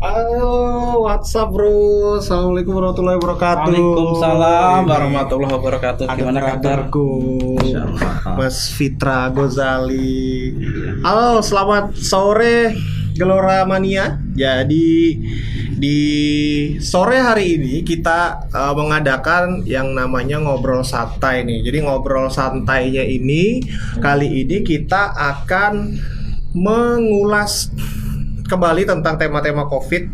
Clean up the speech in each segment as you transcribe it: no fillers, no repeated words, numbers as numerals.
Halo, WhatsApp bro. Assalamualaikum warahmatullahi wabarakatuh. Waalaikumsalam Ini warahmatullahi wabarakatuh. ada Gimana kabar? brotherku, Mas Fitra Gozali. Halo, selamat sore Gelora Mania. Jadi di sore hari ini kita mengadakan yang namanya ngobrol santai nih. Jadi ngobrol santainya ini kali ini kita akan mengulas kembali tentang tema-tema COVID.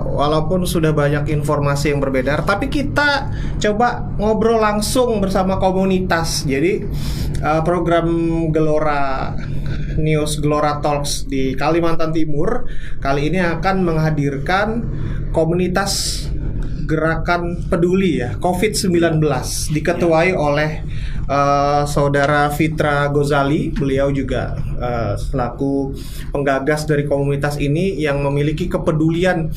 Walaupun sudah banyak informasi yang berbeda, tapi kita coba ngobrol langsung bersama komunitas. Jadi program Gelora News Gelora Talks di Kalimantan Timur kali ini akan menghadirkan komunitas gerakan peduli ya COVID-19 diketuai oleh saudara Fitra Gozali. Beliau juga selaku penggagas dari komunitas ini yang memiliki kepedulian,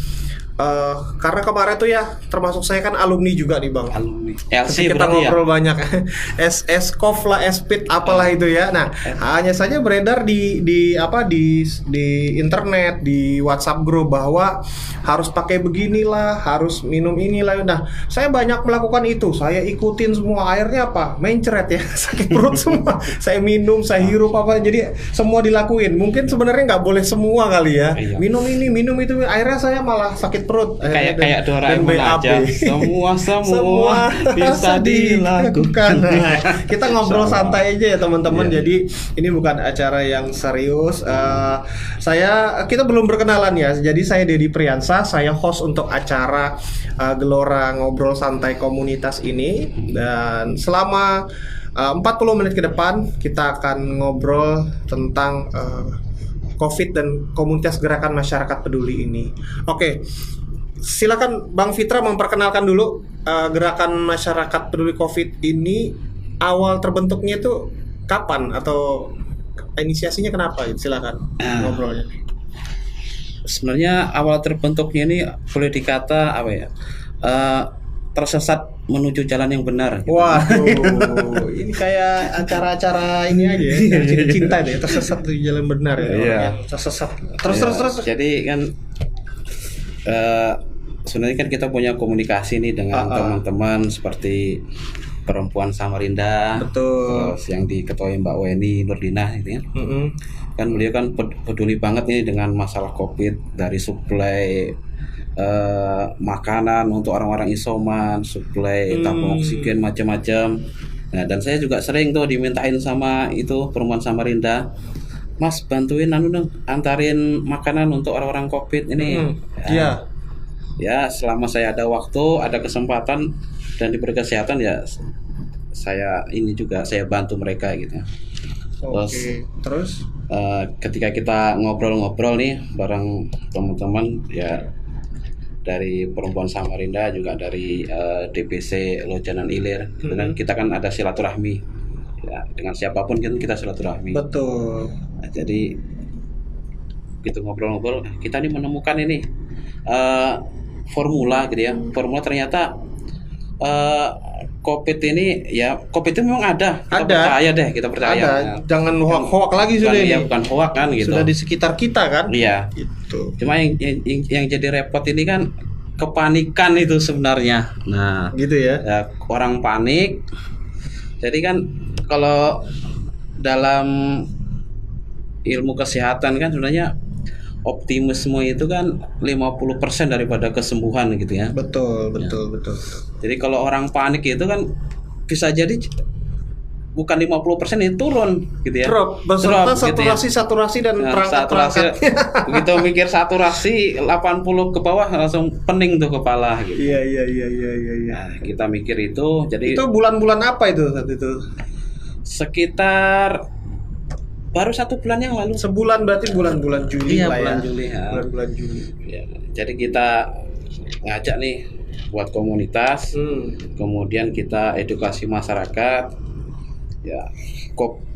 karena kemarin tuh ya termasuk saya kan alumni juga nih Bang. Alumni. Kita ngobrol banyak SKOF lah, SPIT apalah itu ya. Nah, hanya saja beredar di internet, di WhatsApp grup bahwa harus pakai beginilah, harus minum inilah. Nah, saya banyak melakukan itu. Saya ikutin semua. Akhirnya apa? Mencret ya, sakit perut semua. Saya minum, saya hirup apa. Jadi semua dilakuin. Mungkin sebenarnya nggak boleh semua kali ya. Iya. Minum ini, minum itu. Akhirnya saya malah sakit perut. Kayak Doraemon aja. Semua bisa dilakukan. Nah, kita ngobrol santai aja ya teman-teman. Jadi ini bukan acara yang serius. Kita belum berkenalan ya. Jadi saya Dedi Priyansa, saya host untuk acara Gelora Ngobrol Santai Komunitas ini. Dan selama 40 menit ke depan kita akan ngobrol tentang COVID dan komunitas gerakan masyarakat peduli ini. Oke. Silakan Bang Fitra memperkenalkan dulu gerakan masyarakat peduli COVID ini. Awal terbentuknya itu kapan atau inisiasinya kenapa? Silakan ngobrolnya. Sebenarnya awal terbentuknya ini boleh dikata apa ya? Tersesat menuju jalan yang benar. Gitu. Waduh, ini kayak acara-acara ini aja ya, cinta deh, tersesat menuju jalan benar ya. Iya. Tersesat. Terus. Jadi kan sebenarnya kan kita punya komunikasi nih dengan teman-teman seperti Perempuan Samarinda, betul. Terus yang diketuai Mbak Weni Nurdinah gitu ya. Kan beliau kan peduli banget nih dengan masalah COVID, dari suplai makanan untuk orang-orang isoman, suplai tabung oksigen macam-macam. Nah, dan saya juga sering tuh dimintain sama itu Perempuan Samarinda, Mas bantuin antarin makanan untuk orang-orang COVID ini. Ya, selama saya ada waktu, ada kesempatan dan diberi kesehatan ya saya bantu mereka gitu. Terus ketika kita ngobrol-ngobrol nih bareng teman-teman ya dari Perempuan Samarinda, juga dari DPC Lojanan Ilir, gitu kan, kita kan ada silaturahmi ya, dengan siapapun kan kita silaturahmi. Betul. Nah, jadi gitu ngobrol-ngobrol kita nih menemukan ini formula gitu ya. Formula ternyata COVID ini ya, COVID itu memang ada. Kita percaya. Ada. Nah, jangan hoak-hoak lagi sudah ini. Ya, bukan hoak kan gitu. Sudah di sekitar kita kan? Iya. Itu. Cuma yang jadi repot ini kan kepanikan itu sebenarnya. Nah, gitu ya. Orang panik. Jadi kan kalau dalam ilmu kesehatan kan sebenarnya optimisme itu kan 50% daripada kesembuhan gitu ya. Betul. Jadi kalau orang panik itu kan bisa jadi bukan 50% itu turun gitu ya. Drop beserta saturasi dan perangkat-perangkat. Begitu mikir saturasi 80 ke bawah langsung pening tuh kepala gitu. Iya. Nah, kita mikir itu, jadi itu bulan-bulan apa itu saat itu? Sekitar baru 1 bulan yang lalu. Sebulan berarti bulan-bulan Juli lah bulan ya. Juli ya. Bulan Juli. Ya, jadi kita ngajak nih buat komunitas, kemudian kita edukasi masyarakat. Ya,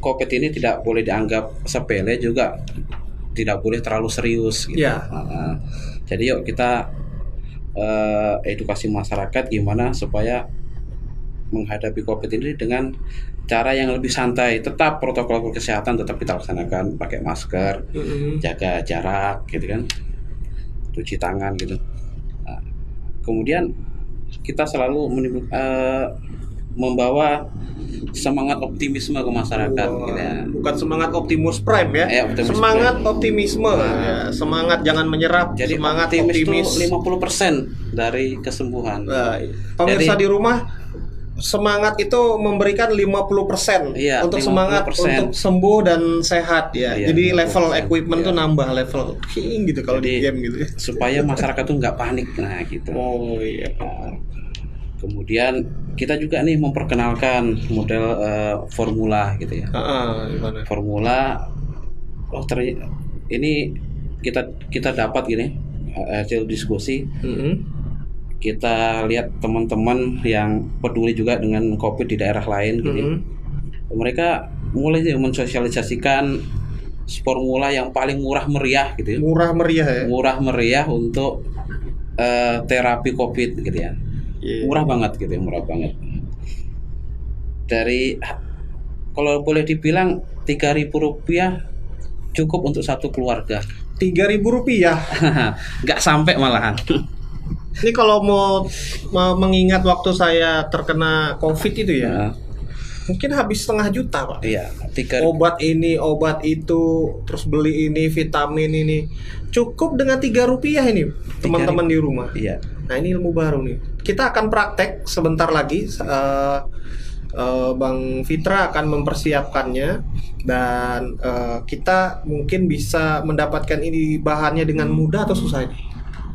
COVID ini tidak boleh dianggap sepele, juga tidak boleh terlalu serius gitu. Ya. Jadi yuk kita edukasi masyarakat gimana supaya menghadapi COVID ini dengan cara yang lebih santai. Tetap protokol kesehatan tetap kita laksanakan, pakai masker, jaga jarak gitu kan. cuci tangan gitu. Nah, kemudian kita selalu membawa semangat optimisme ke masyarakat gitu ya. Bukan semangat Optimus Prime ya. Optimus semangat Prime. optimisme. Ya, semangat jangan menyerah. Jadi semangat optimis optimis. itu 50% dari kesembuhan. Pemirsa Jadi, di rumah, semangat itu memberikan 50% iya, untuk 50%. semangat untuk sembuh dan sehat ya. Iya, Jadi 50%, level equipment iya. tuh nambah level king gitu kalau di game gitu ya. Supaya masyarakat tuh nggak panik, nah gitu. Oh iya. Kemudian kita juga nih memperkenalkan model formula gitu ya. Gimana? Formula, ini kita dapat gini hasil diskusi. Kita lihat teman-teman yang peduli juga dengan COVID di daerah lain gitu. Mereka mulai mensosialisasikan formula yang paling murah meriah gitu ya. Murah meriah ya. Murah meriah untuk terapi COVID gitu ya. Murah banget gitu ya, murah banget. Dari kalau boleh dibilang Rp3.000 cukup untuk satu keluarga. Rp3.000. Nggak sampai malahan. Ini kalau mau mengingat waktu saya terkena COVID itu ya, mungkin habis 500.000 Pak. Iya, Obat ini, obat itu, terus beli ini, vitamin ini. Cukup dengan Rp3 ini, teman-teman di rumah. Iya. Nah ini ilmu baru nih. Kita akan praktek sebentar lagi. Bang Fitra akan mempersiapkannya dan kita mungkin bisa mendapatkan ini bahannya dengan mudah atau susah ini?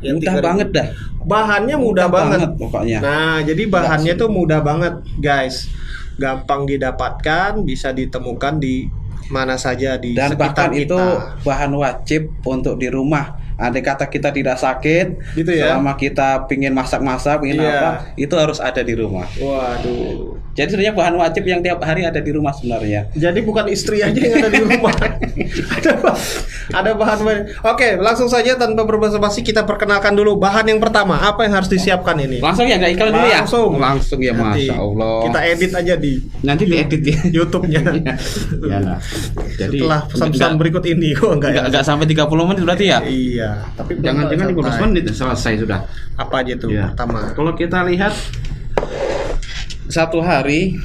Mudah banget dah. Bahannya mudah banget pokoknya. Nah, jadi bahannya tuh mudah banget, guys. Gampang didapatkan, bisa ditemukan di mana saja di dan sekitar bahkan kita. itu bahan wajib untuk di rumah. Andai kata kita tidak sakit, gitu ya. Selama kita pingin masak-masak, pingin apa, itu harus ada di rumah. Waduh. Jadi sebenarnya bahan wajib yang tiap hari ada di rumah sebenarnya. Jadi bukan istri aja yang ada di rumah. ada bahan. Oke, langsung saja tanpa berbasa-basi kita perkenalkan dulu bahan yang pertama. Apa yang harus disiapkan ini? Langsung ya, nggak iklan dulu ya? Langsung ya, Nanti Masya Allah. Kita edit aja di nanti diedit ya YouTube-nya. Ya lah. Jadi setelah pesan-pesan berikut ini kok enggak sampai 30 menit berarti ya? Iya, tapi jangan-jangan 15 menit selesai sudah. Apa aja tuh pertama? Kalau kita lihat satu hari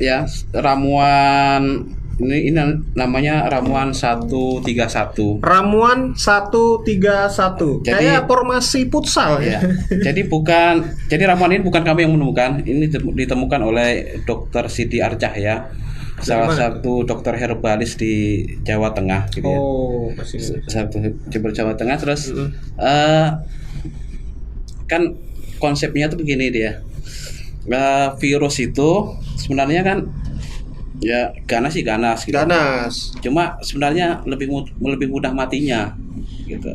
ya ramuan ini namanya ramuan 131. Ramuan 131. Jadi, kayak formasi futsal ya. Jadi ramuan ini bukan kami yang menemukan. Ini ditemukan oleh Dr. Siti Arcah ya. Salah satu dokter herbalis di Jawa Tengah gitu ya. Oh, masih satu Jawa Tengah terus kan konsepnya tuh begini dia. Virus itu sebenarnya kan ya ganas gitu. Ganas. Cuma sebenarnya lebih mudah matinya gitu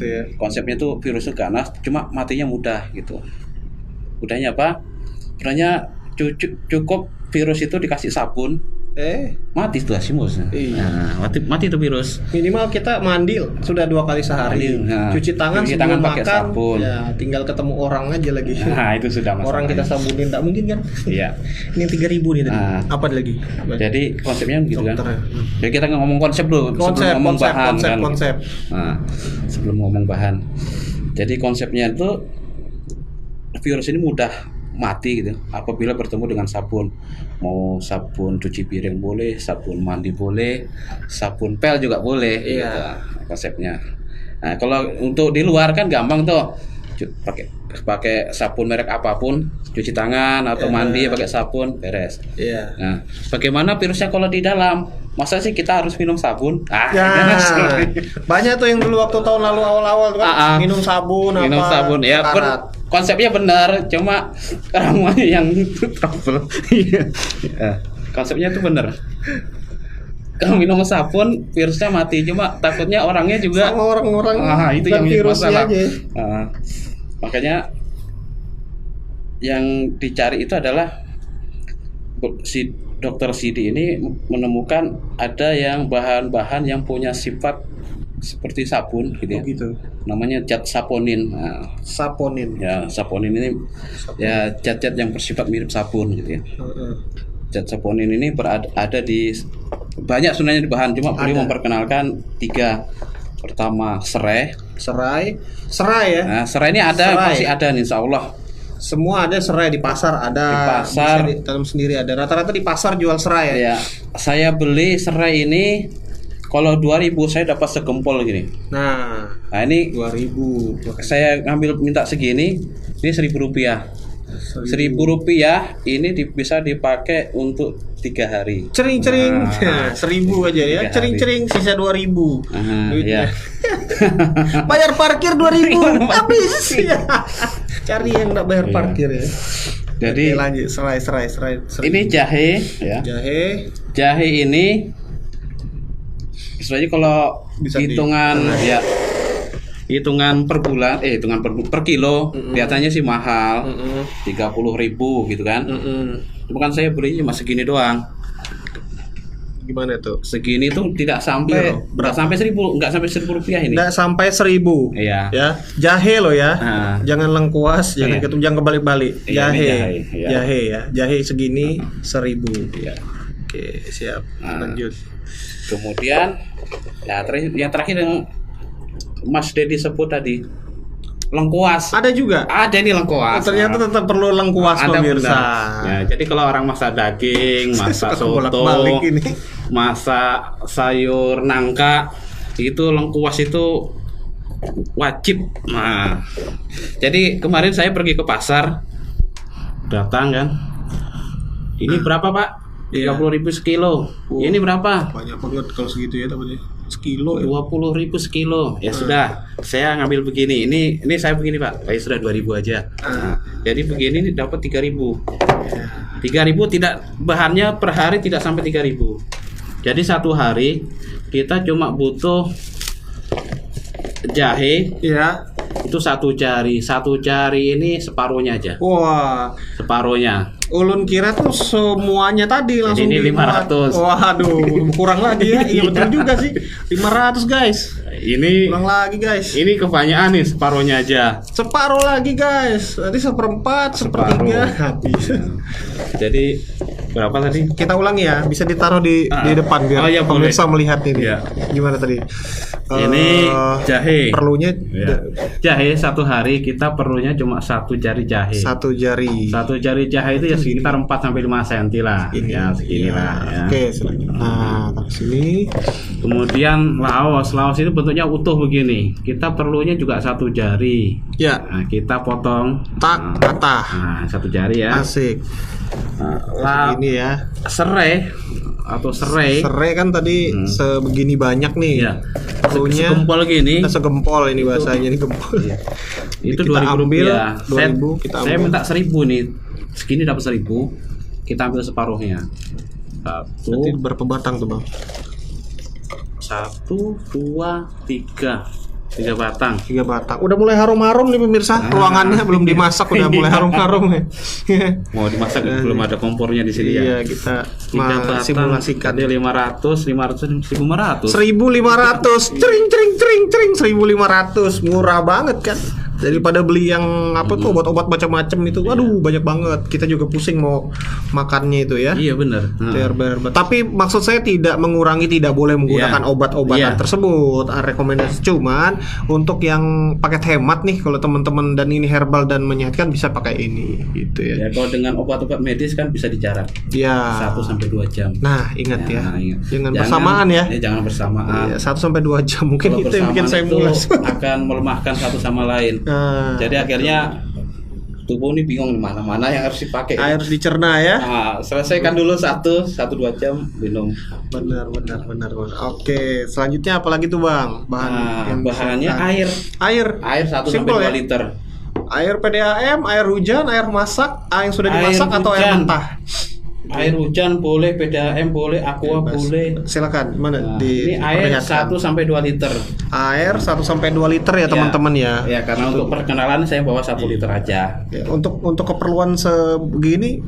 ya. Konsepnya tuh virusnya ganas, cuma matinya mudah gitu. Mudahnya apa? Sebenarnya cukup virus itu dikasih sabun, mati tuh asimus. Iya. Nah, mati tuh virus. Minimal kita mandi sudah 2 kali sehari. Cuci tangan sebelum pakai makan. Sabun. Ya, tinggal ketemu orang aja lagi. Nah, itu sudah masalah. Orang kita sabunin tak mungkin kan? Iya. Ini 3.000 nih tadi. Apa lagi? Jadi konsepnya gitu kan. Dokter. Jadi kita ngomong konsep dulu sebelum ngomong bahan kan. Konsep. Nah, sebelum ngomong bahan. Jadi konsepnya itu virus ini mudah mati gitu apabila bertemu dengan sabun. Mau sabun cuci piring boleh, sabun mandi boleh, sabun pel juga boleh. Iya. Gitu, konsepnya. Nah, kalau untuk di luar kan gampang tuh. Pakai sabun merek apapun, cuci tangan atau mandi pakai sabun, beres. Iya. Nah, bagaimana virusnya kalau di dalam? Masa sih kita harus minum sabun? Banyak tuh yang dulu waktu tahun lalu awal-awal tuh kan minum sabun ya. Konsepnya benar, cuma ramuannya yang trouble. Konsepnya itu benar. Kalau minum sabun virusnya mati, cuma takutnya orangnya juga sama orang-orang itu yang virusnya masalah. Makanya yang dicari itu adalah si Dokter Sidi ini menemukan ada yang bahan-bahan yang punya sifat seperti sabun gitu ya. Gitu. Namanya zat saponin. Saponin. Ya, saponin ini ya zat-zat yang bersifat mirip sabun gitu ya. Zat saponin ini ada di banyak sebenarnya di bahan, cuma beliau memperkenalkan 3. Pertama serai, Serai ya. Nah, serai ini ada, Serai. masih ada nih, insya Allah. Semua ada serai di pasar ada. Di pasar. Bisa ditanam sendiri ada. Rata-rata di pasar jual serai ya. Ya, saya beli serai ini kalau 2.000 saya dapat segempol gini. Nah, ini 2.000. saya ngambil minta segini, ini 1.000 rupiah. 1.000 rupiah ini bisa dipakai untuk 3 hari. Cering-cering. Nah, 1.000 aja ya. 3 hari. Cering-cering sisa 2.000. Ya. Bayar parkir 2.000 habis ya. Cari yang enggak bayar parkir ya. Jadi oke, lanjut serai. ini jahe ya. Jahe ini istilahnya kalau Bisa hitungan ya hitungan per bulan per kilo kelihatannya sih mahal 30.000 gitu kan. Cuma kan saya belinya cuma segini doang. Gimana tuh? Segini tuh tidak sampai berapa? sampai 1.000, enggak sampai 1.000 rupiah ini. Enggak sampai 1.000. Iya. Ya, jahe loh ya. Nah. Jangan lengkuas, jangan Iya. jangan kebalik-balik. Iya, Jahe. ini jahe, iya. Jahe ya. Jahe segini 1.000. Iya. Oke, siap. Nah. Lanjut. Kemudian yang terakhir yang Mas Dedi sebut tadi, lengkuas. Ada juga. Ada ini lengkuas. Oh, ternyata tetap perlu lengkuas Ada pemirsa. benar. Ya, jadi kalau orang masak daging, masak soto, Bolak-balik ini. masak sayur nangka, itu lengkuas itu wajib. Nah, jadi kemarin saya pergi ke pasar, datang kan. Ini berapa Pak? 30.000 sekilo. Ini berapa? Banyak banget kalau segitu ya teman-teman. Sekilo ya. 20.000 sekilo. Ya sudah, saya ngambil begini. Ini saya begini Pak. Ya sudah 2.000 aja. Nah, jadi begini nih dapat 3.000. 3.000 tidak, bahannya per hari tidak sampai 3.000. Jadi satu hari kita cuma butuh jahe Iya. itu 1 jari. 1 jari ini separuhnya aja. Wah, Separuhnya. ulun kira tuh semuanya tadi langsung ini dibuat. 500. Waduh, kurang lagi ya. Iya betul juga sih. 500 guys. Ini Kurang lagi guys. ini kebanyakan nih separuhnya aja. Separuh lagi guys. Nanti 1/4, 1/3 habis. Jadi berapa tadi? Kita ulangi ya, bisa ditaruh di depan biar Oh, iya, pemirsa boleh. melihat ini. Iya. Gimana tadi? Ini jahe. Perlunya Ya. Jahe satu hari kita perlunya cuma 1 jari jahe. 1 jari. 1 jari jahe itu ya sekitar 4 sampai 5 cm lah. Ini. Ya segini Iya. lah ya. Oke, silakan. Nah, taruh sini. Kemudian laos itu bentuknya utuh begini. Kita perlunya juga 1 jari. Ya, Nah, kita potong. tak patah. Nah, 1 jari ya. Asik. Nah, Ini ya. serai atau serai. Serai kan tadi sebegini banyak nih. Ya. Perlunya Segempol gini. segempol ini bahasanya ini gempol. Itu Kita 2.000 ambil rupiah. 2.000 kita Saya ambil. minta 1.000 nih. Segini dapat 1.000. Kita ambil separuhnya. Nanti berapa batang tuh, Bang? 1, 2, 3. 3 batang. 3 batang. Udah mulai harum-harum nih pemirsa. Ruangannya belum dimasak udah mulai harum-harum nih. Mau dimasak belum ada kompornya di sini Iya, ya. kita 3 batang. simulasikan. Tadi 500, 1.500. 1.500. Cering 1.500. Murah banget kan. Daripada beli yang apa tuh obat-obat macam-macam itu. Waduh, banyak banget. Kita juga pusing mau makannya itu ya. Iya benar. Bayar. Tapi maksud saya tidak mengurangi, tidak boleh menggunakan Iya. obat-obatan Iya. tersebut. Rekomendasi cuman untuk yang paket hemat nih, kalau teman-teman dan ini herbal dan menyehatkan bisa pakai ini gitu ya. Ya kalau dengan obat-obat medis kan bisa dijarak Ya. 1 sampai 2 jam. Nah, ingat ya. Ingat. Jangan bersamaan ya. Jangan bersamaan. Iya, 1 sampai 2 jam mungkin Kalau itu yang bikin saya bersamaan mulas. itu akan melemahkan satu sama lain. Nah, Jadi akhirnya tubuh ini bingung mana yang harus dipakai. harus dicerna ya. Nah, selesaikan dulu 1-2 jam minum. Benar. Oke, selanjutnya apa lagi tuh, Bang? Nah, bahannya air. air 1 sampai Simple 2 ya? liter. Air PDAM, air hujan, air masak, air yang sudah Air dimasak atau air hujan. mentah? Air hujan boleh, PDAM boleh, aqua Bebas. boleh. Silakan, mana Nah, ini air diperlihatkan. 1 sampai 2 liter. Air 1 sampai 2 liter ya, teman-teman ya. Ya, karena untuk perkenalan saya bawa 1 liter aja. Ya, untuk keperluan sebegini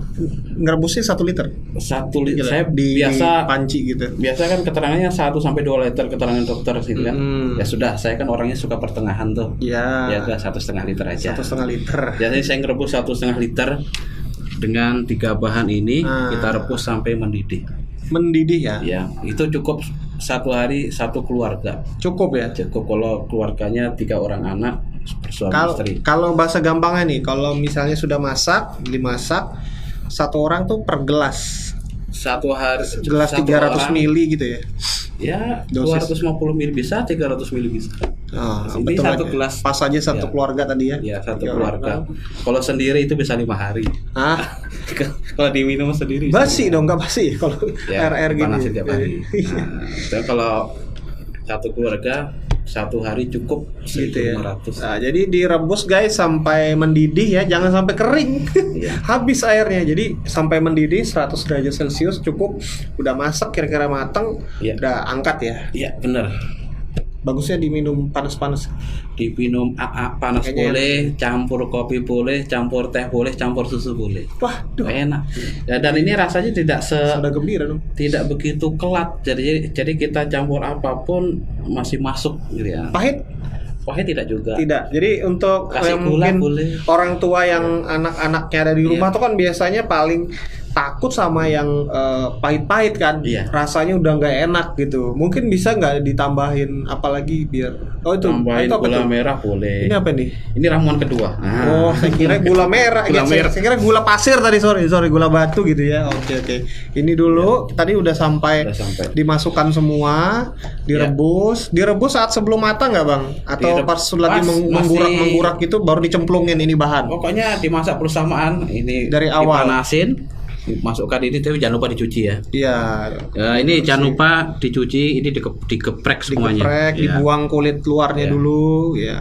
ngerebusnya 1 liter. 1 liter. Gila, Saya di biasa panci gitu. biasa kan keterangannya 1 sampai 2 liter keterangan dokter gitu kan. Ya sudah, saya kan orangnya suka pertengahan tuh. Ya. Ya udah 1,5 liter aja. 1,5 liter. Jadi saya ngerebus 1,5 liter dengan 3 bahan ini kita rebus sampai mendidih. Mendidih ya. Ya, itu cukup 1 hari 1 keluarga. Cukup ya. Cukup kalau keluarganya 3 orang anak, suami istri. Kalau bahasa gampangnya nih, kalau misalnya sudah dimasak 1 orang tuh per gelas. 1 hari Gelas 300 mili gitu ya. Ya, Dosis. 250 mili bisa, 300 mili bisa. Ini Betul 1 aja. gelas. Pas aja 1 Ya. keluarga tadi ya. Ya, 1 3 keluarga. orang. Kalau sendiri itu bisa 5 hari. Kalau diminum sendiri bisa Basi 5 dong, nggak basi kalau ya, air gini. panasin tiap hari. Nah, dan kalau 1 keluarga 1 hari cukup Gitu ya. 1.500. Nah, jadi direbus guys sampai mendidih ya, jangan sampai kering. Iya. Habis airnya. Jadi sampai mendidih 100 derajat Celcius cukup. Udah masak kira-kira matang, Iya. udah angkat ya. Iya, benar. Bagusnya diminum panas-panas. Diminum panas Kayaknya boleh, campur kopi boleh, campur teh boleh, campur susu boleh. Wah, duh, Enak. Ya, dan ini rasanya tidak sudah gembira dong. tidak begitu kelat. Jadi kita campur apapun masih masuk gitu ya. Pahit? Pahit tidak juga. Tidak. Jadi untuk Kasih yang gula mungkin boleh. orang tua yang anak-anaknya ada di rumah Iya. tuh kan biasanya paling takut sama yang pahit-pahit kan. Iya. Rasanya udah nggak enak gitu. Mungkin bisa nggak ditambahin apalagi biar Tambahin itu apa gula tuh? merah boleh. Ini apa nih? Ini ramuan kedua. Oh, saya kira gula merah. Gula merah. Saya kira gula pasir tadi, sorry gula batu gitu ya. Oke. Ini dulu tadi udah sampai Udah sampai. dimasukkan semua, direbus. Direbus saat sebelum matang nggak, Bang? Atau pas lagi menggurak itu baru dicemplungin ini bahan. Pokoknya dimasak bersamaan. Ini Dari awal. dipanasin, masukkan ini, tapi jangan lupa dicuci ya. Iya. Ini jangan lupa dicuci, ini digeprek semuanya. Digeprek, Ya. dibuang kulit luarnya Ya. dulu, ya.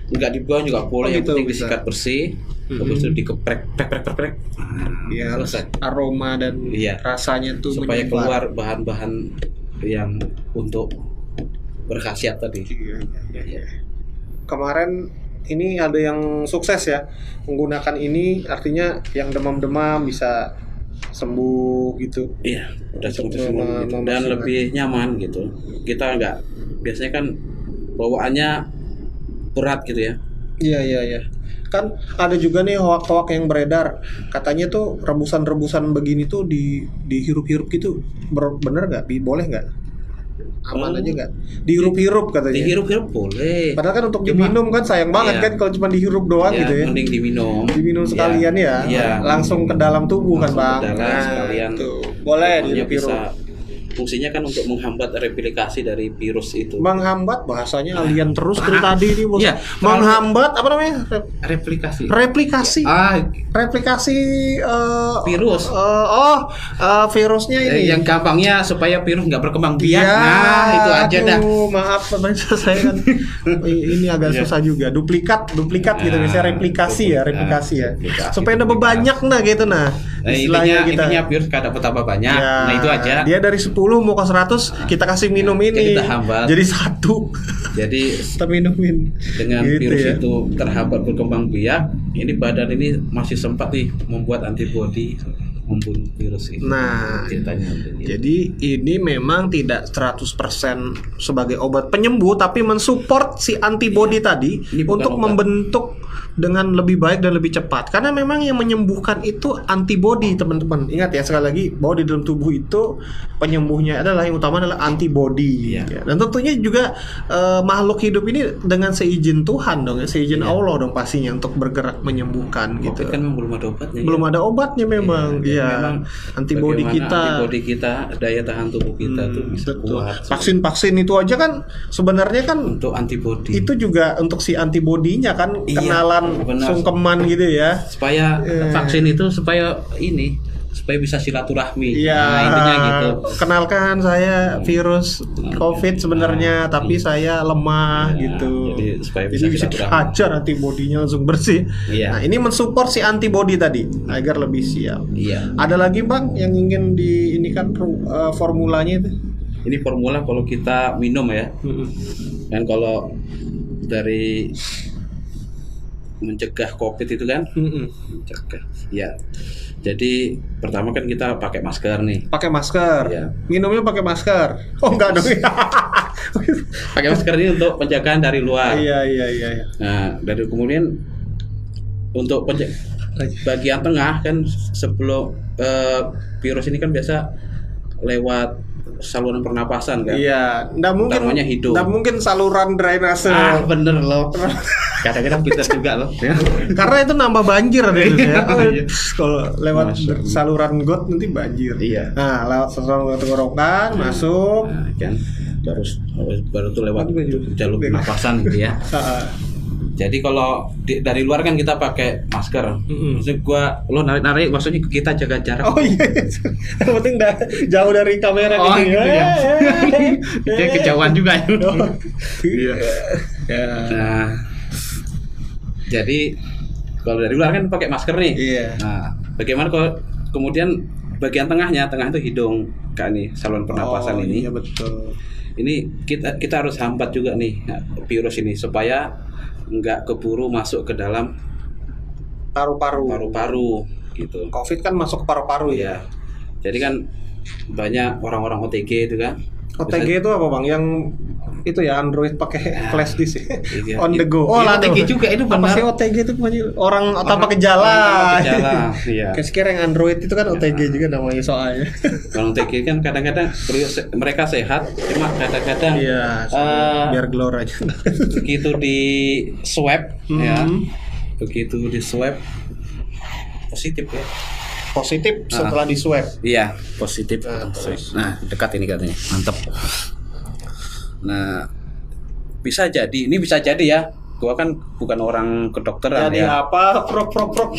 Enggak dibuang juga boleh, yang gitu, penting bisa. disikat bersih. Habis itu digeprek, prek. Ya, Selesai. aroma dan Iya. rasanya tuh Supaya menyebar. keluar bahan-bahan yang untuk berkhasiat tadi. Iya. Kemarin ini ada yang sukses ya menggunakan ini, artinya yang demam-demam bisa sembuh gitu. Iya, udah cukup Sama- semua gitu. sama Dan maksimal. lebih nyaman gitu. Kita enggak, biasanya kan bawaannya berat gitu ya. Iya. Kan ada juga nih hoak-hoak yang beredar. Katanya tuh rebusan-rebusan begini tuh dihirup-hirup gitu. Bener nggak? Boleh nggak? Aman aja nggak? Dihirup-hirup katanya. Dihirup-hirup boleh. Padahal kan untuk Cuma- diminum kan sayang banget Iya. kan kalau cuma dihirup doang Ya, gitu ya. mending diminum. Diminum sekalian ya. Iya. Langsung ke dalam tubuh kan, Langsung Bang. ke dalam sekalian. tuh. Boleh Pokoknya dihirup-hirup. bisa. Fungsinya kan untuk menghambat replikasi dari virus itu. Menghambat, bahasanya alien terus dari tadi ini, Bos. Iya, Menghambat apa namanya? Replikasi. Replikasi. Replikasi Virus. virusnya ini. Yang gampangnya supaya virus nggak berkembang biak. Ya, Nah, itu aja dah. Maaf pemirsa saya kan ini agak Iya. susah juga. Duplikat gitu Nah, misalnya replikasi ya. replikasi, Supaya nambah banyak gitu nah. Istilahnya intinya virus kada bertambah banyak. Ya, Nah, itu aja. Dia dari 10 mau ke 100 kita kasih minum ini. kita hambat. Jadi 1. Jadi Kita minumin. dengan Gitu virus ya. itu terhambat berkembang biak, ini badan ini masih sempat nih membuat antibodi membunuh virus ini. Nah, ceritanya begini. jadi ini memang tidak 100% sebagai obat penyembuh, tapi mensupport si antibodi tadi Ini bukan untuk obat. membentuk dengan lebih baik dan lebih cepat. Karena memang yang menyembuhkan itu antibodi, teman-teman. Ingat ya sekali lagi bahwa di dalam tubuh itu penyembuhnya adalah yang utama adalah antibodi. Iya. Ya. Dan tentunya juga makhluk hidup ini dengan seizin Tuhan dong, ya, seizin Iya. Allah dong pastinya untuk bergerak menyembuhkan COVID gitu. kan memang belum ada obatnya. Belum ya? ada obatnya memang. Jadi Iya. memang Antibodi bagaimana kita. antibodi kita, daya tahan tubuh kita tuh bisa Betul. kuat. Vaksin itu aja kan sebenarnya kan Untuk antibodi. itu juga untuk si antibodinya kan Iya, kenalan benar. sungkeman gitu ya. Supaya vaksin itu supaya bisa silaturahmi. Iya. Nah, intinya gitu. Kenalkan saya virus COVID sebenarnya, tapi saya lemah Iya, gitu. jadi supaya Jadi bisa bisa silaturahmi. dihajar antibodinya langsung bersih. Iya. Nah, ini mensupport si antibodi tadi agar lebih siap. Iya. Ada lagi Bang yang ingin ini kan formulanya itu. Ini formula kalau kita minum ya. Dan kalau dari mencegah COVID itu kan, mencegah. Ya. Jadi pertama kan kita pakai masker nih. Pakai masker. Iya. Minumnya pakai masker. Oh enggak dong. Pakai masker ini untuk penjagaan dari luar. Iya. Nah, dari kemudian untuk bagian tengah kan sebelum virus ini kan biasa lewat saluran pernapasan kan. Iya, nggak mungkin. Utamanya hidung. Nggak mungkin saluran drainase. Bener loh. Kadang-kadang pintar juga loh. Karena itu nambah banjir deh. Ya. Iya. Kalau lewat Masya Allah. saluran got nanti banjir. Iya. Nah, lewat saluran tenggorokan masuk. Nah, kan baru tuh lewat Aduh, jalur pernapasan gitu ya. Ah, Jadi kalau dari luar kan kita pakai masker. Maksud lo narik maksudnya kita jaga jarak. oh iya, yang penting dah jauh dari kamera Oh, gini. gitu ya. Dia kejauhan juga. Iya. Ya. Nah, jadi kalau dari luar kan pakai masker nih. Iya. Nah, bagaimana kalau kemudian bagian tengah itu hidung kan nih saluran pernapasan ini. Iya betul. Ini kita harus hambat juga nih virus ini supaya nggak keburu masuk ke dalam paru-paru gitu. Covid kan masuk ke paru-paru ya. Ya. Jadi kan banyak orang-orang OTG itu kan. OTG itu apa bang? Yang itu ya Android pakai flash disk Iya. on the go. Iya, lalu. OTG juga itu Apa benar. sih OTG itu orang tanpa gejala? Iya. Sekarang yang Android itu kan OTG juga namanya soalnya. Orang OTG kan kadang-kadang mereka sehat, cuma kadang-kadang Iya. Biar glor aja. begitu di swab ya, begitu di swab positif ya. Positif setelah di swab. Iya, positif. Terus. Nah, dekat ini katanya. Mantap. Nah, bisa jadi ya. Gua kan bukan orang kedokteran Jadi ya. apa? Prok.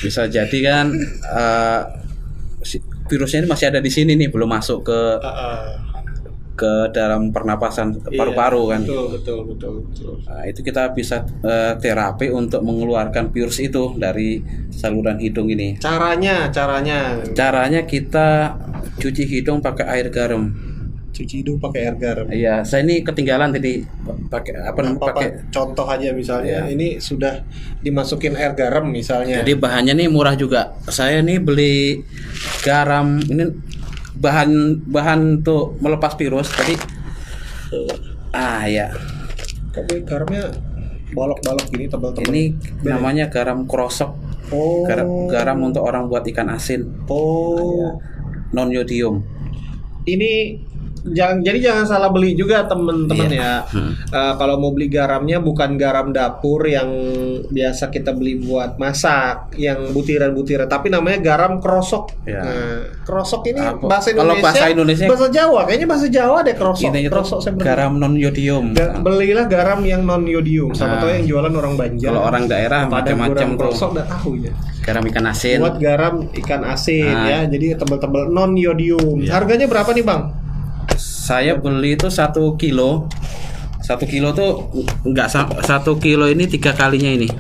Bisa jadi kan virusnya ini masih ada di sini nih, belum masuk ke dalam pernapasan paru-paru kan. Betul. Nah, itu kita bisa terapi untuk mengeluarkan virus itu dari saluran hidung ini. Caranya. Caranya kita cuci hidung pakai air garam. Cuci hidung pakai air garam. Iya, saya ini ketinggalan tadi pakai pakai. Contoh aja misalnya, ini sudah dimasukin air garam misalnya. Jadi bahannya nih murah juga. Saya nih beli garam ini bahan untuk melepas virus tadi. Ya. Tapi garamnya balok-balok gini tebal-tebal. Ini namanya garam krosok. Oh. Garam untuk orang buat ikan asin. Oh. Non yodium. Ini jangan salah beli juga temen-temen ya. Kalau mau beli garamnya bukan garam dapur yang biasa kita beli buat masak, yang butiran-butiran, tapi namanya garam krosok. Ya. Nah, krosok ini Kalau bahasa Indonesia, bahasa Jawa, kayaknya bahasa Jawa deh krosok. Ini Krosok saya bener. garam non yodium. Belilah garam yang non yodium. Sama tahu yang jualan orang Banjar. Kalau orang daerah macam-macam tuh. Krosok udah tahu ya. Garam ikan asin. Buat garam ikan asin ya, jadi tebal-tebal non yodium. Harganya berapa nih bang? Saya beli itu 1 kilo. 1 kilo tuh enggak 1 kilo ini 3 kalinya ini.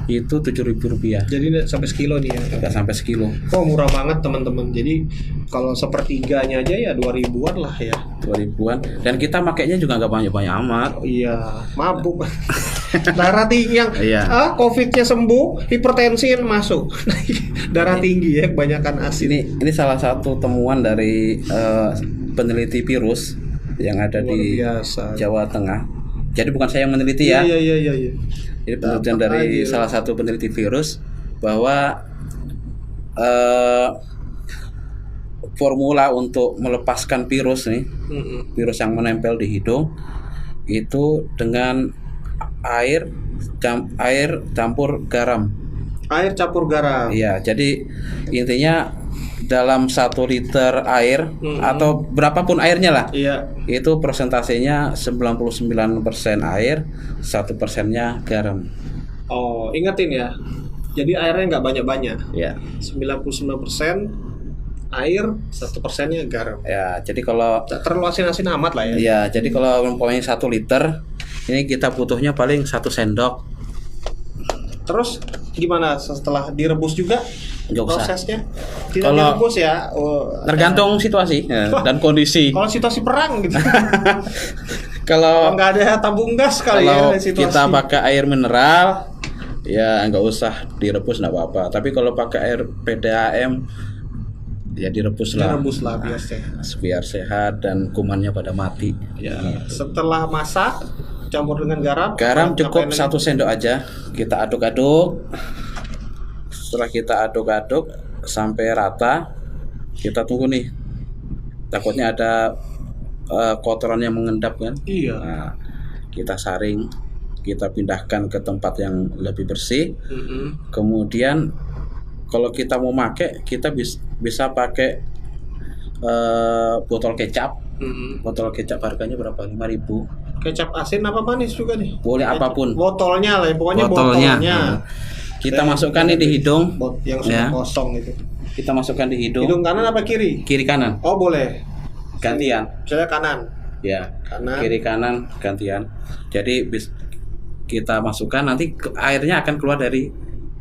Itu Rp7.000. Jadi sampai sekilo nih ya. Enggak sampai sekilo. Oh murah banget teman-teman. Jadi kalau sepertiganya aja ya 2.000-an lah ya. 2.000-an. Dan kita makainya juga enggak banyak-banyak amat. Oh, iya, mabuk. Darah tinggi yang COVID-nya sembuh, hipertensi yang masuk. Darah tinggi ya, kebanyakan asin. Ini salah satu temuan dari peneliti virus yang ada di Jawa Tengah. Jadi bukan saya yang meneliti ya. Iya. Ini penelitian dari salah satu peneliti virus bahwa formula untuk melepaskan virus nih, virus yang menempel di hidung itu dengan air campur garam. Air campur garam. Iya, jadi intinya dalam 1 liter air atau berapapun airnya lah. Iya. Itu persentasenya 99% air, 1%-nya garam. Oh, ingetin ya. Jadi airnya nggak banyak-banyak. Ya. 99% air, 1%-nya garam. Ya, jadi kalau tak terlalu asin-asin amat lah ya. Iya, jadi kalau umpamanya 1 liter, ini kita butuhnya paling 1 sendok. Terus gimana setelah direbus juga? Nggak usah. Prosesnya tidak Kalau direbus ya. Tergantung situasi dan kondisi. Kalau situasi perang gitu. Kalau nggak ada tabung gas kali kalau ya situasi. kita pakai air mineral, ya nggak usah direbus nggak apa-apa. Tapi kalau pakai air PDAM, ya direbus lah biar sehat dan kumannya pada mati. Ya. Setelah masak, campur dengan garam cukup 1 sendok aja. Kita aduk-aduk. Setelah kita aduk-aduk sampai rata, Kita tunggu nih. Takutnya ada kotoran yang mengendap kan. Iya. Nah, kita saring, kita pindahkan ke tempat yang lebih bersih. Kemudian kalau kita mau pakai, kita bisa pakai botol kecap. Botol kecap harganya berapa? 5.000. Kecap asin apa manis juga nih? Boleh Kecap. apapun. Botolnya lah, pokoknya botolnya. Kita masukkan ini di hidung. Yang sudah kosong itu. Kita masukkan di hidung. Hidung kanan apa kiri? Kiri kanan. Oh boleh. Gantian. Misalnya kanan. Ya. Kanan. Kiri kanan gantian. Jadi kita masukkan, nanti airnya akan keluar dari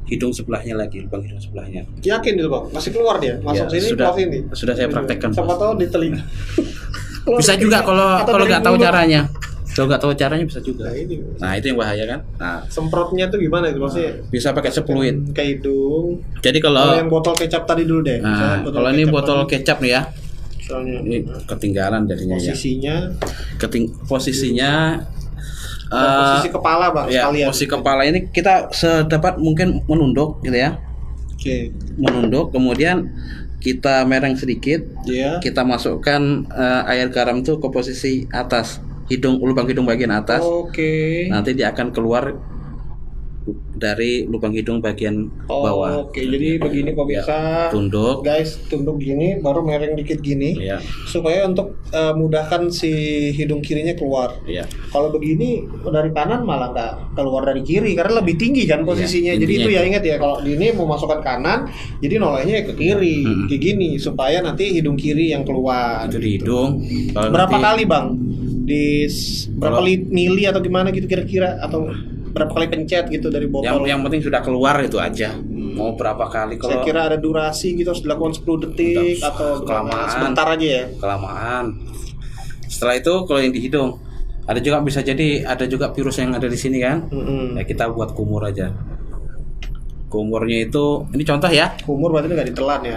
hidung sebelahnya lagi, lubang hidung sebelahnya. Yakin itu Bang? Masih keluar dia? Masuk sini, keluar sini? Sudah saya praktekkan. Siapa tahu di telinga. Bisa juga kalau nggak tahu caranya. Kalau nggak tahu caranya bisa juga. Nah, itu yang bahaya kan. Nah, semprotnya tuh gimana itu maksudnya? Bisa pakai sepluit ke hidung. Jadi kalau yang botol kecap tadi dulu deh. Nah, kalau ini botol kecap nih ya. Soalnya ini ketinggalan jadinya posisinya. Posisinya posisi kepala Bang ya, sekalian. Posisi kepala ini kita sedapat mungkin menunduk gitu ya. Oke. Menunduk, kemudian kita mereng sedikit. Iya. Kita masukkan air garam tuh ke posisi atas lubang hidung bagian atas. Oke. Nanti dia akan keluar dari lubang hidung bagian bawah. Oke, jadi begini pemirsa. Ya, tunduk. Guys, tunduk gini, baru mereng dikit gini. Ya. Supaya untuk mudahkan si hidung kirinya keluar. Ya. Kalau begini dari kanan malah nggak keluar dari kiri karena lebih tinggi kan posisinya. Ya, jadi itu ya ingat ya, kalau ini mau masukkan kanan, jadi nolehnya ke kiri, kayak gini supaya nanti hidung kiri yang keluar. Itu di hidung. Berapa kali Bang? Di berapa mili atau gimana gitu kira-kira, atau berapa kali pencet gitu dari botol? Yang penting sudah keluar itu aja. Mau berapa kali? Saya kira ada durasi gitu, harus dilakukan 10 detik atau kelamaan. Sebentar aja ya. Kelamaan. Setelah itu kalau yang di hidung, ada juga bisa jadi ada juga virus yang ada di sini kan. Ya kita buat kumur aja. Kumurnya itu, ini contoh ya. Kumur berarti nggak ditelan ya?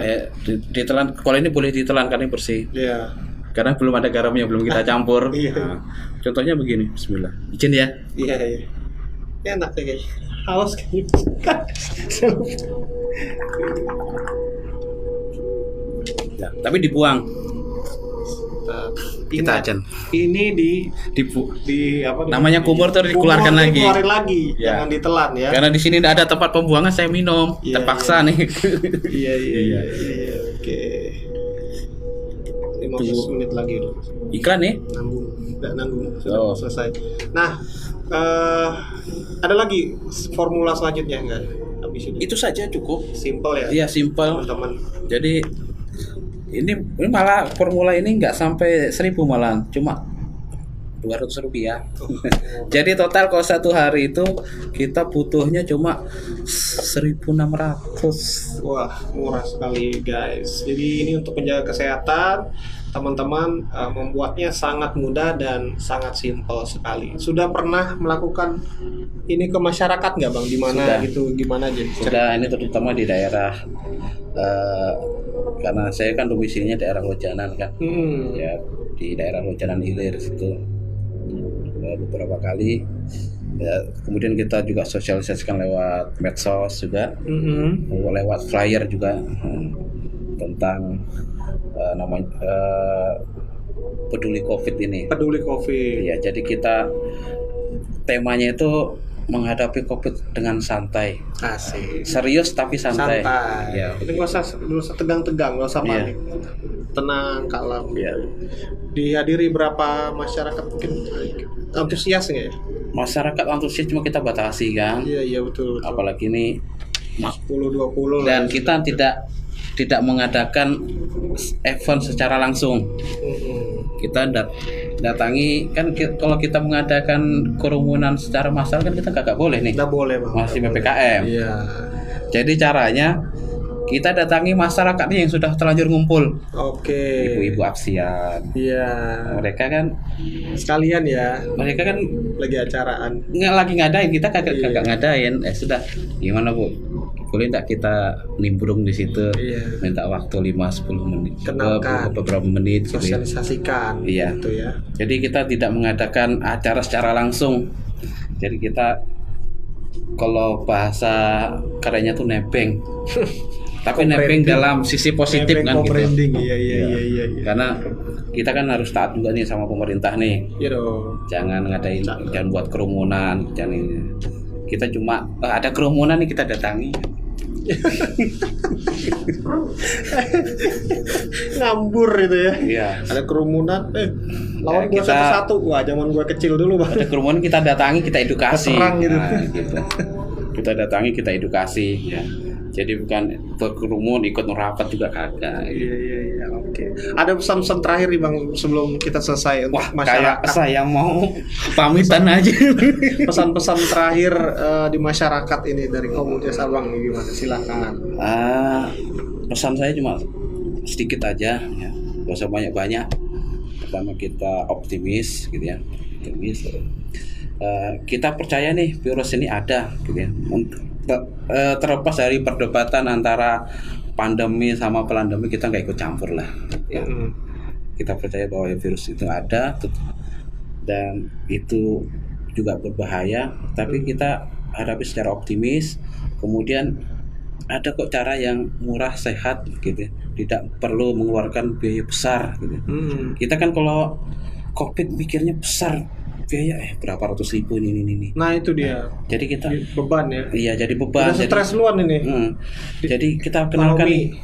Ditelan. Kalau ini boleh ditelan karena ini bersih. Iya. Karena belum ada garamnya, belum kita campur. Iya. Nah, contohnya begini, bismillah. Izin ya. Iya, iya. Enak deh kayaknya. Haus kayaknya. Ya, tapi dibuang. Kita aja. Ini di apa? Namanya kumur tuh dikeluarkan lagi. Dikeluarin lagi, ya. Jangan ditelan ya. Karena di sini tidak ada tempat pembuangan, saya minum. Terpaksa nih. Iya. Oke. 15 menit lagi dulu. Iklan nih? Nanggung. Sudah selesai. Nah, ada lagi formula selanjutnya enggak? Habis ini. Itu saja cukup. Simple ya. Iya, simple. Teman-teman. Jadi ini malah formula ini nggak sampai 1.000 malah, cuma 200 rupiah. Jadi total kalau satu hari itu kita butuhnya cuma 1.600. Wah, murah sekali guys. Jadi ini untuk menjaga kesehatan teman-teman, membuatnya sangat mudah dan sangat simpel sekali. Sudah pernah melakukan ini ke masyarakat nggak Bang? Di mana gitu, gimana aja? Sudah, ini terutama di daerah karena saya kan domisilinya daerah Lojanan kan. Ya, di daerah Lojanan Ilir situ. Beberapa kali ya, kemudian kita juga sosialisasikan lewat medsos juga, lewat flyer juga tentang namanya peduli COVID ini. Peduli COVID. Ya, jadi kita temanya itu menghadapi COVID dengan santai. Asik. Serius tapi santai. Ya. Ini nggak usah tegang-tegang, nggak usah panik. Tenang, kalem. Ya. Dihadiri berapa masyarakat mungkin antusias nggak ya? Masyarakat antusias cuma kita batasi kan. Iya betul. Apalagi ini 10-20 dan kita tidak mengadakan event secara langsung. Kita datangi kan, kalau kita mengadakan kerumunan secara massal kan kita nggak boleh nih. Nggak boleh Bang. Masih PPKM. Iya. Jadi caranya kita datangi masyarakat yang sudah terlanjur ngumpul. Oke. Ibu-ibu aksian. Iya. Mereka kan sekalian ya. Mereka kan lagi acaraan. Nggak lagi ngadain, kita kagak ngadain. Sudah, gimana Bu? Boleh enggak kita nimbrung di situ? Iya. Minta waktu 5-10 menit. Kenalkan. Beberapa menit. Sosialisasikan. Iya. Gitu ya. Jadi kita tidak mengadakan acara secara langsung. Jadi kita kalau bahasa kerennya tuh nebeng. Tapi nebeng dalam sisi positif kan gitu. Branding, iya. Karena kita kan harus taat juga nih sama pemerintah nih. Iya dong. Jangan jangan buat kerumunan, jangan ini. Kita cuma ada kerumunan nih kita datangi. Ngambur itu ya. Iya. Ada kerumunan, lawan gua kita- satu-satu. Wah, zaman gua kecil dulu, Bang. Ada kerumunan kita datangi, kita edukasi. Terang gitu. Nah, gitu. Kita datangi, kita edukasi ya. Jadi bukan berkerumun ikut merapat juga kagak. Iya, oke. Ada pesan-pesan terakhir nih, Bang, sebelum kita selesai untuk Wah, kayak masyarakat. saya mau pamitan aja. Pesan-pesan terakhir di masyarakat ini dari komunitas Abang nih, gimana? Silakan. Pesan saya cuma sedikit aja ya. Gak usah banyak-banyak. Pertama kita optimis gitu ya. Optimis. Kita percaya nih virus ini ada gitu ya. Terlepas dari perdebatan antara pandemi sama pelandemi, kita nggak ikut campur lah ya. Kita percaya bahwa virus itu ada dan itu juga berbahaya, tapi kita hadapi secara optimis. Kemudian ada kok cara yang murah, sehat gitu ya. Tidak perlu mengeluarkan biaya besar gitu. Kita kan kalau COVID mikirnya besar, biaya berapa ratus ribu ini. Nah, itu dia. Jadi kita Beban ya. iya jadi beban. Udah stres luan ini. Jadi kita kenalkan Ekonomi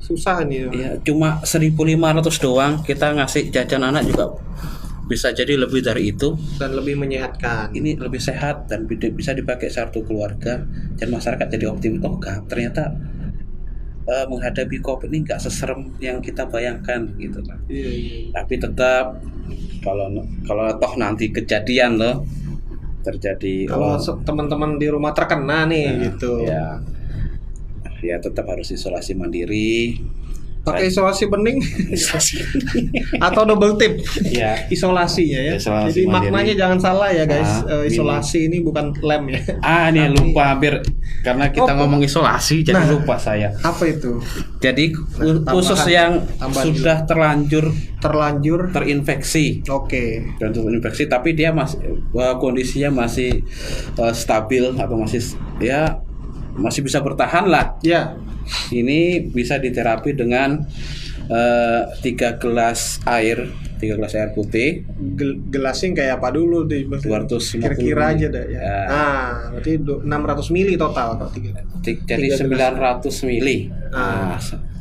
susah nih. ya cuma 1.500 doang, kita ngasih jajan anak juga bisa jadi lebih dari itu. Dan lebih menyehatkan. Ini lebih sehat dan bisa dipakai satu keluarga dan masyarakat jadi optimis. Oh enggak, ternyata menghadapi COVID ini nggak seserem yang kita bayangkan gitu kan. Iya. Tapi tetap kalau toh nanti kejadian loh terjadi, Kalau teman-teman di rumah terkena nih gitu. ya tetap harus isolasi mandiri. Pakai isolasi bening atau double tip. Ya. Isolasinya ya. Isolasi Jadi mandiri. maknanya jangan salah ya guys. Nah, Isolasi ini bukan lem ya. Ini lupa hampir karena kita ngomong isolasi jadi lupa saya. Apa itu? Jadi khusus yang sudah terlanjur terinfeksi. Oke. Dan terinfeksi tapi dia masih kondisinya masih stabil atau masih bisa bertahan lah. Ya. Ini bisa diterapi dengan 3 gelas air putih. Gelasnya kayak apa dulu deh? 250 Kira-kira aja dah ya. Ya. Nah, berarti 600 mili total kalau 3. Jadi 900 mili.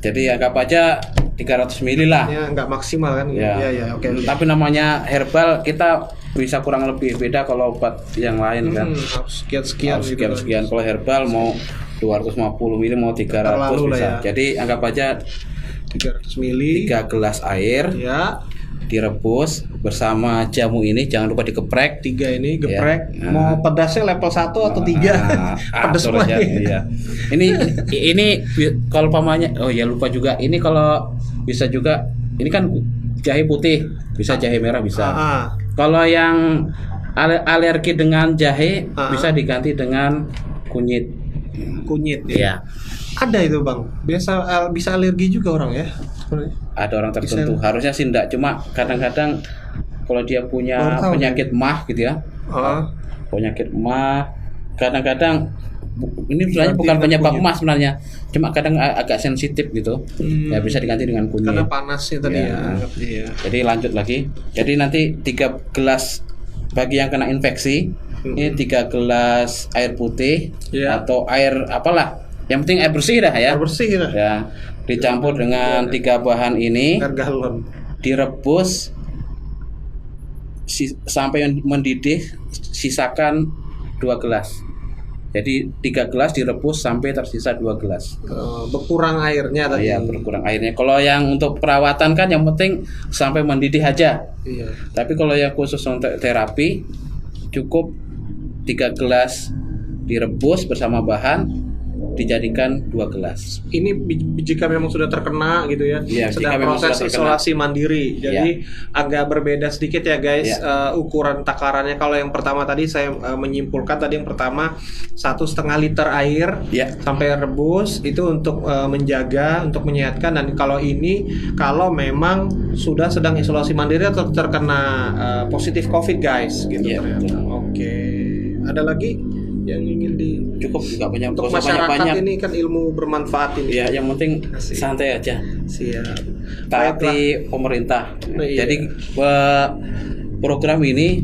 Jadi anggap aja 300 mili lah. Ya, nggak maksimal kan? Iya, oke. Tapi namanya herbal, kita bisa kurang lebih beda kalau obat yang lain kan. Sekian Sekian. Kalau herbal mau 250 mili mau 300 Terlalu bisa. lah ya. Jadi anggap aja 300 mili. 3 gelas air Ya. direbus bersama jamu ini, jangan lupa dikeprek. 3 ini geprek. Ya. Mau pedasnya level 1 atau 3? Pedas atur aja, banget. iya. Ini kalau pamannya, oh ya lupa juga. Ini kalau bisa juga, ini kan jahe putih, bisa jahe merah bisa. Kalau yang alergi dengan jahe bisa diganti dengan kunyit ya. ya. Ada itu Bang. Bisa alergi juga orang ya sebenarnya. Ada orang tertentu harusnya sih enggak, cuma kadang-kadang kalau dia punya penyakit mah gitu ya. Penyakit mah kadang-kadang ini sebenarnya bukan penyebab mah sebenarnya, cuma kadang agak sensitif gitu. Ya bisa diganti dengan kunyit. Karena panasnya tadi ya. Jadi lanjut lagi. Jadi nanti 3 gelas bagi yang kena infeksi. Ini 3 gelas air putih atau air apalah. Yang penting air bersih dah ya. Air bersih dah. Ya. Dicampur dengan 3 bahan ini. Air galon. Direbus sampai mendidih, sisakan 2 gelas. Jadi 3 gelas direbus sampai tersisa 2 gelas. Berkurang airnya tadi. Iya, berkurang airnya. Kalau yang untuk perawatan kan yang penting sampai mendidih aja. Iya. Tapi kalau yang khusus untuk terapi cukup 3 gelas direbus bersama bahan, dijadikan 2 gelas. Ini jika memang sudah terkena gitu ya, sedang proses isolasi mandiri. Jadi agak berbeda sedikit ya guys, ukuran takarannya. Kalau yang pertama tadi saya menyimpulkan tadi yang pertama 1,5 liter air sampai rebus itu untuk menjaga, untuk menyehatkan. Dan kalau ini kalau memang sudah sedang isolasi mandiri atau terkena positif COVID guys gitu. Oke. Ada lagi? yang ingin di Cukup nggak banyak, untuk nggak usah masyarakat banyak-banyak. ini kan ilmu bermanfaat ini. Ya, yang penting Asik. santai aja. Siap. Taati pemerintah. Nah, iya. Jadi program ini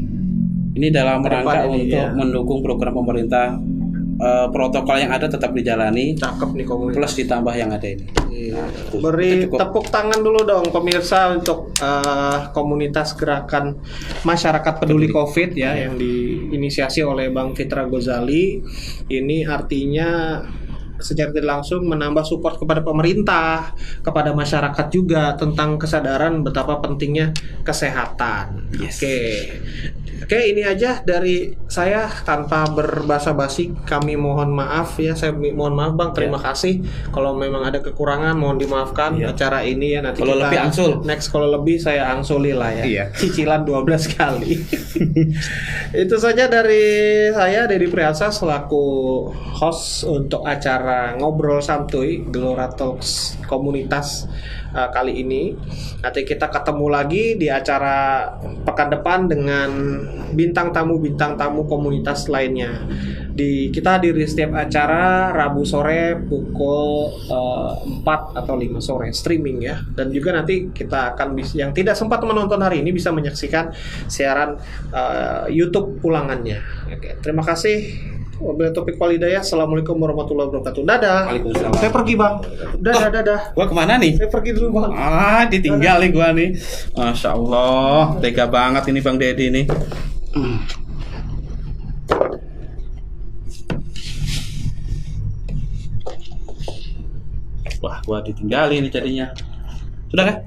dalam Ke depan rangka ini, untuk ya. mendukung program pemerintah. Protokol yang ada tetap dijalani, Cakep nih komunitas. plus ditambah yang ada ini. Iya. Itu Beri cukup. tepuk tangan dulu dong pemirsa untuk komunitas gerakan masyarakat peduli COVID ya yang diinisiasi oleh Bang Fitra Ghazali. Ini artinya secara tidak langsung menambah support kepada pemerintah, kepada masyarakat juga tentang kesadaran betapa pentingnya kesehatan. Yes. Oke, ini aja dari saya tanpa berbasa-basi. Kami mohon maaf ya, saya mohon maaf Bang. Terima kasih. Kalau memang ada kekurangan mohon dimaafkan. Iya. Acara ini ya nanti Kalau kita lebih angsul. Next kalau lebih saya angsuli lah ya. Iya. Cicilan 12 kali. Itu saja dari saya Dedi Priasa selaku host untuk acara Ngobrol Santuy Gelora Talks komunitas kali ini. Nanti kita ketemu lagi di acara pekan depan dengan bintang tamu komunitas lainnya. Kita hadir di setiap acara Rabu sore pukul 4 atau 5 sore streaming ya. Dan juga nanti kita akan yang tidak sempat menonton hari ini bisa menyaksikan siaran YouTube ulangannya. Oke, terima kasih. Wabillahi taufiq wal hidayah. Assalamualaikum warahmatullahi wabarakatuh. Dadah. Waalaikumsalam. Saya pergi Bang. Dadah. Gua kemana nih? Saya pergi dulu Bang. Ditinggal nih gua nih. Masya Allah, tega banget ini Bang Dedi nih. Wah, gua ditinggalin nih jadinya. Sudah kan?